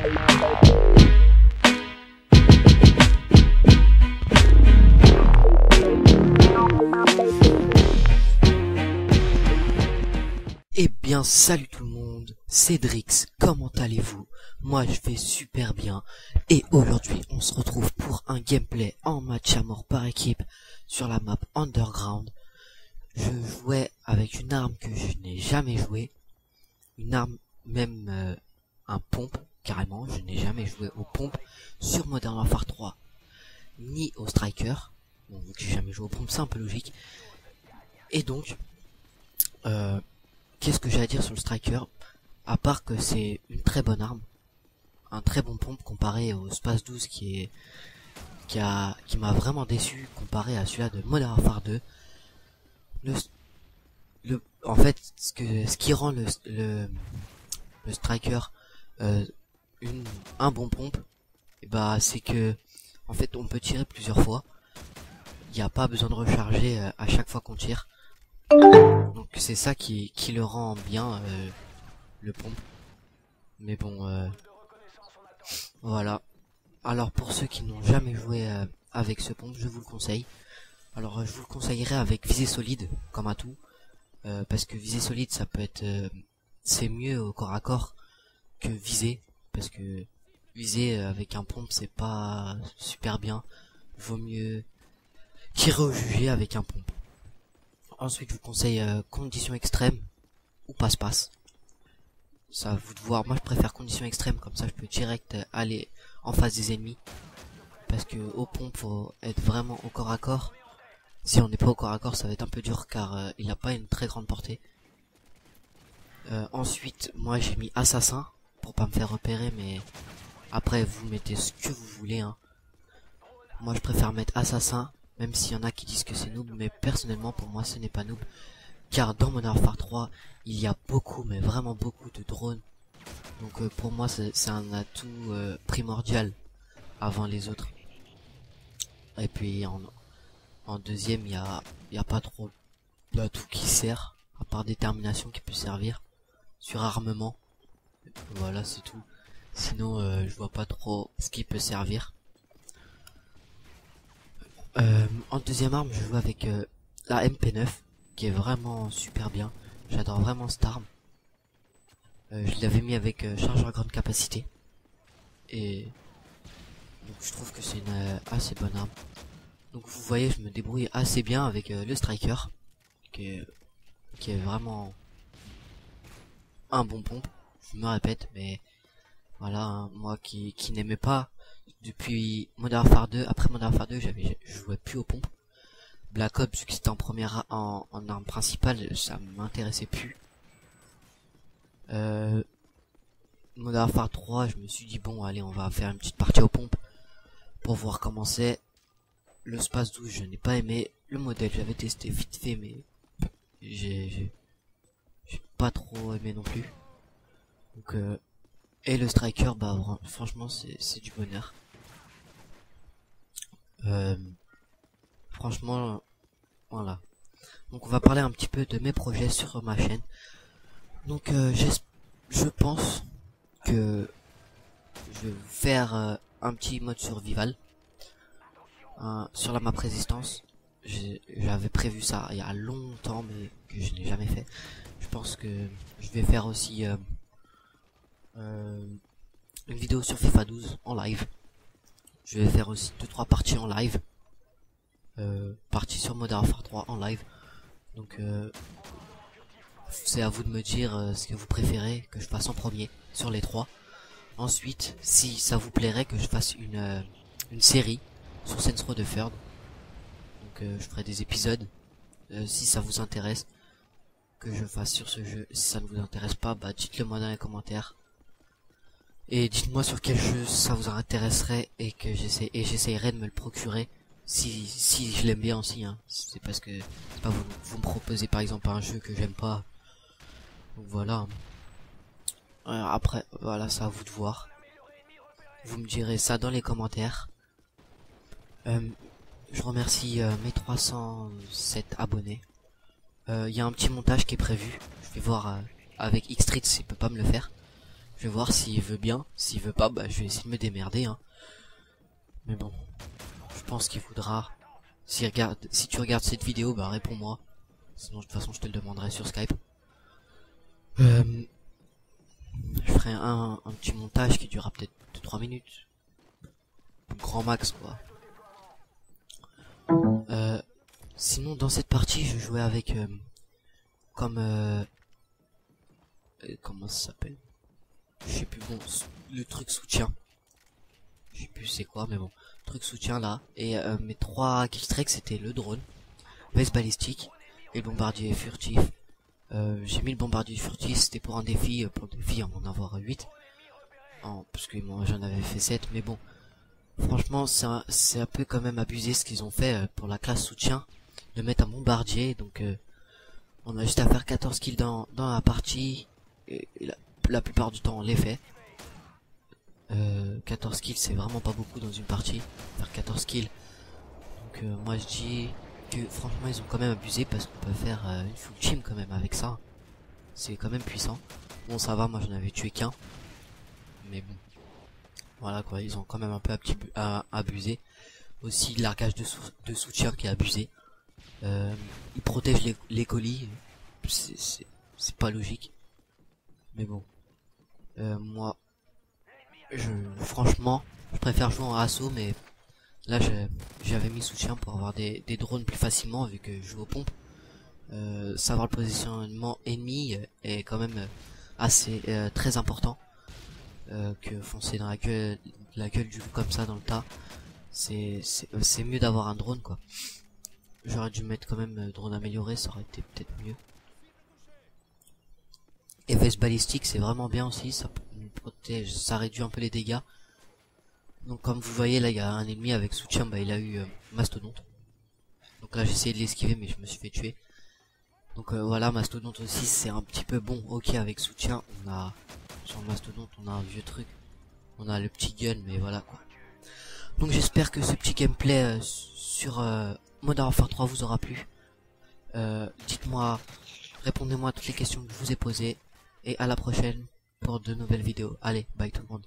Eh bien salut tout le monde, c'est Drix, comment allez-vous? Moi je vais super bien, et aujourd'hui on se retrouve pour un gameplay en match à mort par équipe sur la map Underground. Je jouais avec une arme que je n'ai jamais joué, une arme même un pompe carrément, je n'ai jamais joué aux pompes sur Modern Warfare 3, ni au striker, bon vu que j'ai jamais joué aux pompes c'est un peu logique, et donc qu'est-ce que j'ai à dire sur le striker, à part que c'est une très bonne arme, un très bon pompe comparé au Space 12 qui m'a vraiment déçu comparé à celui-là de Modern Warfare 2. En fait, ce qui rend le striker un bon pompe, et bah c'est que en fait on peut tirer plusieurs fois. Il n'y a pas besoin de recharger à chaque fois qu'on tire. Donc c'est ça qui le rend bien, le pompe. Mais bon, voilà. Alors pour ceux qui n'ont jamais joué avec ce pompe, je vous le conseille. Alors je vous le conseillerais avec visée solide, comme à tout. Parce que visée solide ça peut être... c'est mieux au corps à corps que viser. Parce que viser avec un pompe c'est pas super bien. Vaut mieux tirer au jugé avec un pompe. Ensuite, je vous conseille conditions extrêmes ou passe-passe. Ça à vous de voir. Moi, je préfère conditions extrêmes, comme ça, je peux direct aller en face des ennemis. Parce que aux pompes, faut être vraiment au corps à corps. Si on n'est pas au corps à corps, ça va être un peu dur car il n'a pas une très grande portée. Ensuite, moi, j'ai mis assassin pour pas me faire repérer, mais après, vous mettez ce que vous voulez. Hein. Moi, je préfère mettre assassin. Même s'il y en a qui disent que c'est noob, mais personnellement pour moi ce n'est pas noob. Car dans Modern Warfare 3, il y a beaucoup, mais vraiment beaucoup de drones. Donc pour moi c'est un atout primordial avant les autres. Et puis en deuxième, il y a pas trop d'atout qui sert, à part détermination qui peut servir. Sur armement, voilà c'est tout. Sinon je vois pas trop ce qui peut servir. En deuxième arme, je joue avec la MP9, qui est vraiment super bien. J'adore vraiment cette arme. Je l'avais mis avec chargeur grande capacité. Et donc je trouve que c'est une assez bonne arme. Donc vous voyez, je me débrouille assez bien avec le striker, qui est vraiment un bon pompe. Je me répète, mais voilà, hein, moi qui n'aimais pas depuis Modern Warfare 2, après Modern Warfare 2, je jouais plus aux pompes. Black Ops, vu que c'était en arme principale, ça m'intéressait plus. Modern Warfare 3, je me suis dit bon, allez, on va faire une petite partie aux pompes pour voir comment c'est. Le Space 12, je n'ai pas aimé. Le modèle, j'avais testé vite fait, mais j'ai pas trop aimé non plus. Donc et le striker, bah franchement, c'est du bonheur. Franchement, voilà. Donc on va parler un petit peu de mes projets sur ma chaîne. Donc je pense que je vais faire un petit mode survival sur la map résistance. J'avais prévu ça il y a longtemps, mais que je n'ai jamais fait. Je pense que je vais faire aussi une vidéo sur FIFA 12 en live. Je vais faire aussi 2-3 parties en live. Partie sur Modern Warfare 3 en live. Donc c'est à vous de me dire ce que vous préférez que je fasse en premier sur les 3. Ensuite, si ça vous plairait que je fasse une série sur Saints Row the Third, donc je ferai des épisodes. Si ça vous intéresse que je fasse sur ce jeu. Si ça ne vous intéresse pas, bah dites-le moi dans les commentaires. Et dites-moi sur quel jeu ça vous intéresserait et que j'essayerai de me le procurer. Si je l'aime bien aussi, hein. C'est parce que c'est pas vous me proposez par exemple un jeu que j'aime pas. Donc voilà. Après, voilà, c'est à vous de voir. Vous me direz ça dans les commentaires. Je remercie mes 307 abonnés. Il y a un petit montage qui est prévu. Je vais voir avec Xstreet s'il peut pas me le faire. Je vais voir s'il veut bien. S'il veut pas, bah je vais essayer de me démerder, hein. Mais bon, je pense qu'il voudra. Si tu regardes cette vidéo, bah réponds-moi. Sinon de toute façon je te le demanderai sur Skype. Je ferai un petit montage qui durera peut-être 2-3 minutes. Grand max quoi. Sinon dans cette partie je jouais avec comment ça s'appelle, je sais plus, bon, le truc soutien, je sais plus c'est quoi, mais bon, truc soutien là. Et mes 3 killstreaks c'était le drone, veste balistique et le bombardier furtif. J'ai mis le bombardier furtif, c'était pour un défi, à en avoir 8, parce que moi j'en avais fait 7, mais bon, franchement c'est un peu quand même abusé ce qu'ils ont fait pour la classe soutien, de mettre un bombardier. Donc on a juste à faire 14 kills dans la partie, et la plupart du temps on les fait. 14 kills c'est vraiment pas beaucoup dans une partie, faire 14 kills. Donc moi je dis que franchement ils ont quand même abusé, parce qu'on peut faire une full team quand même avec ça. C'est quand même puissant. Bon ça va, moi j'en avais tué qu'un, mais bon, voilà quoi, ils ont quand même un peu abusé. Aussi le largage de soutien qui est abusé. Ils protègent les colis, c'est pas logique. Mais bon, moi franchement je préfère jouer en assaut, mais là j'avais mis soutien pour avoir des drones plus facilement, vu que je joue aux pompes. Savoir le positionnement ennemi est quand même assez très important, que foncer dans la gueule du loup comme ça dans le tas. C'est mieux d'avoir un drone quoi. J'aurais dû mettre quand même drone amélioré, ça aurait été peut-être mieux. Et veste balistique c'est vraiment bien aussi, ça nous protège, ça réduit un peu les dégâts. Donc comme vous voyez là, il y a un ennemi avec soutien, bah il a eu mastodonte. Donc là j'ai essayé de l'esquiver, mais je me suis fait tuer. Donc voilà, mastodonte aussi c'est un petit peu bon. Ok, avec soutien on a, sur le mastodonte on a un vieux truc, on a le petit gun, mais voilà quoi. Donc j'espère que ce petit gameplay sur Modern Warfare 3 vous aura plu. Dites-moi, répondez-moi à toutes les questions que je vous ai posées, et à la prochaine pour de nouvelles vidéos. Allez, bye tout le monde.